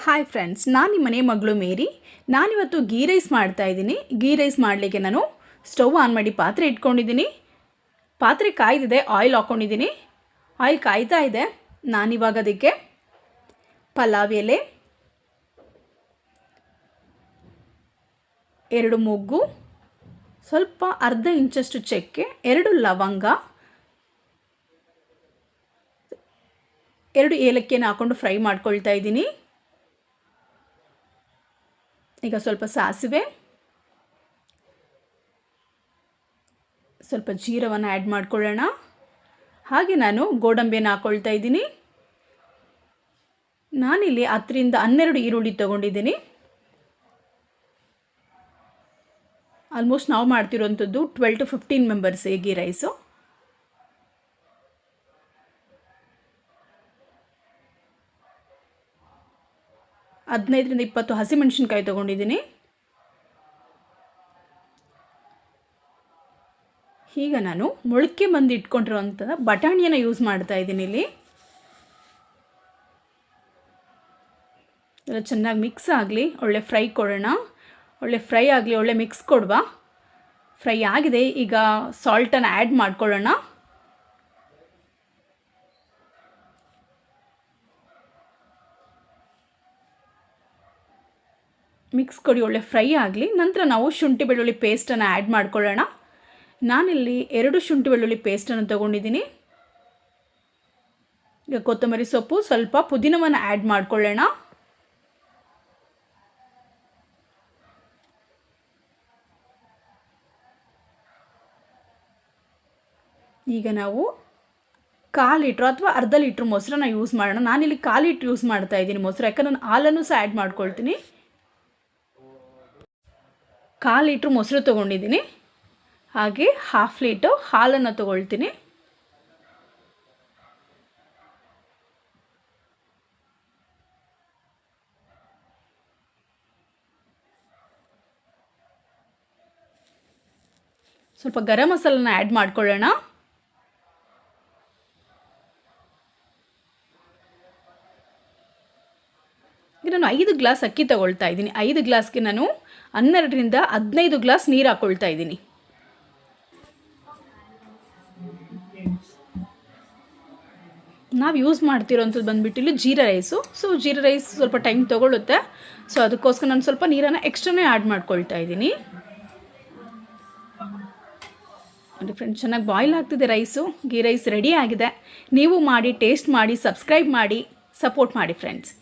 Hi friends, ನಾನು ನಿಮ್ಮ ಮನೆ ಮಗಳು ಮೇರಿ. ನಾನಿವತ್ತು ಗೀ ರೈಸ್ ಮಾಡ್ತಾಯಿದ್ದೀನಿ. ಗೀ ರೈಸ್ ಮಾಡಲಿಕ್ಕೆ ನಾನು ಸ್ಟವ್ ಆನ್ ಮಾಡಿ ಪಾತ್ರೆ ಇಟ್ಕೊಂಡಿದ್ದೀನಿ. ಪಾತ್ರೆ ಕಾಯ್ದಿದೆ, ಆಯಿಲ್ ಹಾಕ್ಕೊಂಡಿದ್ದೀನಿ. ಆಯಿಲ್ ಕಾಯ್ತಾ ಇದೆ. ನಾನಿವಾಗ ಅದಕ್ಕೆ ಪಲಾವ್ ಎಲೆ, 2 ಮೊಗ್ಗು, ಸ್ವಲ್ಪ ಅರ್ಧ ಇಂಚಷ್ಟು ಚಕ್ಕೆ, 2 ಲವಂಗ, 2 ಏಲಕ್ಕಿಯನ್ನು ಹಾಕ್ಕೊಂಡು ಫ್ರೈ ಮಾಡ್ಕೊಳ್ತಾ ಇದ್ದೀನಿ. ಈಗ ಸ್ವಲ್ಪ ಸಾಸಿವೆ, ಸ್ವಲ್ಪ ಜೀರವನ್ನು ಆ್ಯಡ್ ಮಾಡ್ಕೊಳ್ಳೋಣ. ಹಾಗೆ ನಾನು ಗೋಡಂಬಿಯನ್ನು ಹಾಕ್ಕೊಳ್ತಾ ಇದ್ದೀನಿ. ನಾನಿಲ್ಲಿ 10 ರಿಂದ 12 ಈರುಳ್ಳಿ ತೊಗೊಂಡಿದ್ದೀನಿ. ಆಲ್ಮೋಸ್ಟ್ ನಾವು ಮಾಡ್ತಿರೋಂಥದ್ದು 12 to 15 ಮೆಂಬರ್ಸ್ ಗೀ ರೈಸು. ಹದಿನೈದರಿಂದ 20 ಹಸಿಮೆಣಸಿನ್ಕಾಯಿ ತೊಗೊಂಡಿದ್ದೀನಿ. ಈಗ ನಾನು ಮೊಳಕೆ ಬಂದು ಇಟ್ಕೊಂಡಿರೋಂಥ ಬಟಾಣಿಯನ್ನು ಯೂಸ್ ಮಾಡ್ತಾ ಇದ್ದೀನಿ. ಇಲ್ಲಿ ಎಲ್ಲ ಚೆನ್ನಾಗಿ ಮಿಕ್ಸ್ ಆಗಲಿ, ಒಳ್ಳೆ ಫ್ರೈ ಕೊಡೋಣ. ಒಳ್ಳೆ ಫ್ರೈ ಆಗಲಿ, ಒಳ್ಳೆ ಮಿಕ್ಸ್ ಕೊಡುವ. ಫ್ರೈ ಆಗಿದೆ. ಈಗ ಸಾಲ್ಟನ್ನು ಆ್ಯಡ್ ಮಾಡ್ಕೊಳ್ಳೋಣ. ಮಿಕ್ಸ್ ಕೊಡಿ, ಒಳ್ಳೆ ಫ್ರೈ ಆಗಲಿ. ನಂತರ ನಾವು ಶುಂಠಿ ಬೆಳ್ಳುಳ್ಳಿ ಪೇಸ್ಟನ್ನು ಆ್ಯಡ್ ಮಾಡ್ಕೊಳ್ಳೋಣ. ನಾನಿಲ್ಲಿ 2 ಶುಂಠಿ ಬೆಳ್ಳುಳ್ಳಿ ಪೇಸ್ಟನ್ನು ತೊಗೊಂಡಿದ್ದೀನಿ. ಈಗ ಕೊತ್ತಂಬರಿ ಸೊಪ್ಪು, ಸ್ವಲ್ಪ ಪುದೀನವನ್ನು ಆ್ಯಡ್ ಮಾಡ್ಕೊಳ್ಳೋಣ. ಈಗ ನಾವು 1/4 ಲೀಟ್ರ್ ಅಥವಾ ಅರ್ಧ ಲೀಟ್ರ್ ಮೊಸರನ್ನ ಯೂಸ್ ಮಾಡೋಣ. ನಾನಿಲ್ಲಿ 1/4 ಲೀಟ್ರ್ ಯೂಸ್ ಮಾಡ್ತಾ ಇದ್ದೀನಿ ಮೊಸರು, ಯಾಕಂದ್ರೆ ನಾನು ಹಾಲನ್ನು ಸಹ ಆ್ಯಡ್ ಮಾಡ್ಕೊಳ್ತೀನಿ. 1/4 ಲೀಟ್ರ್ ಮೊಸರು ತೊಗೊಂಡಿದ್ದೀನಿ. ಹಾಗೆ 1/2 ಲೀಟರ್ ಹಾಲನ್ನು ತೊಗೊಳ್ತೀನಿ. ಸ್ವಲ್ಪ ಗರಂ ಮಸಾಲನ ಆ್ಯಡ್ ಮಾಡ್ಕೊಳ್ಳೋಣ. ಈಗ ನಾನು 5 ಗ್ಲಾಸ್ ಅಕ್ಕಿ ತಗೊಳ್ತಾ ಇದ್ದೀನಿ. 5 ಗ್ಲಾಸ್ಗೆ ನಾನು 12 ರಿಂದ 15 ಗ್ಲಾಸ್ ನೀರು ಹಾಕ್ಕೊಳ್ತಾ ಇದ್ದೀನಿ. ನಾವು ಯೂಸ್ ಮಾಡ್ತಿರೋಂಥದ್ದು ಬಂದುಬಿಟ್ಟು ಇಲ್ಲಿ jeera rice. So jeera rice ಸ್ವಲ್ಪ ಟೈಮ್ ತೊಗೊಳುತ್ತೆ. ಸೊ ಅದಕ್ಕೋಸ್ಕರ ನಾನು ಸ್ವಲ್ಪ ನೀರನ್ನು ಎಕ್ಸ್ಟ್ರಾನೇ ಆ್ಯಡ್ ಮಾಡ್ಕೊಳ್ತಾ ಇದ್ದೀನಿ. ನೋಡಿ ಫ್ರೆಂಡ್ಸ್, ಚೆನ್ನಾಗಿ ಬಾಯ್ಲ್ ಆಗ್ತಿದೆ ರೈಸು. ಗೀ ರೈಸ್ ರೆಡಿ ಆಗಿದೆ. ನೀವು ಮಾಡಿ, ಟೇಸ್ಟ್ ಮಾಡಿ, ಸಬ್ಸ್ಕ್ರೈಬ್ ಮಾಡಿ, ಸಪೋರ್ಟ್ ಮಾಡಿ ಫ್ರೆಂಡ್ಸ್.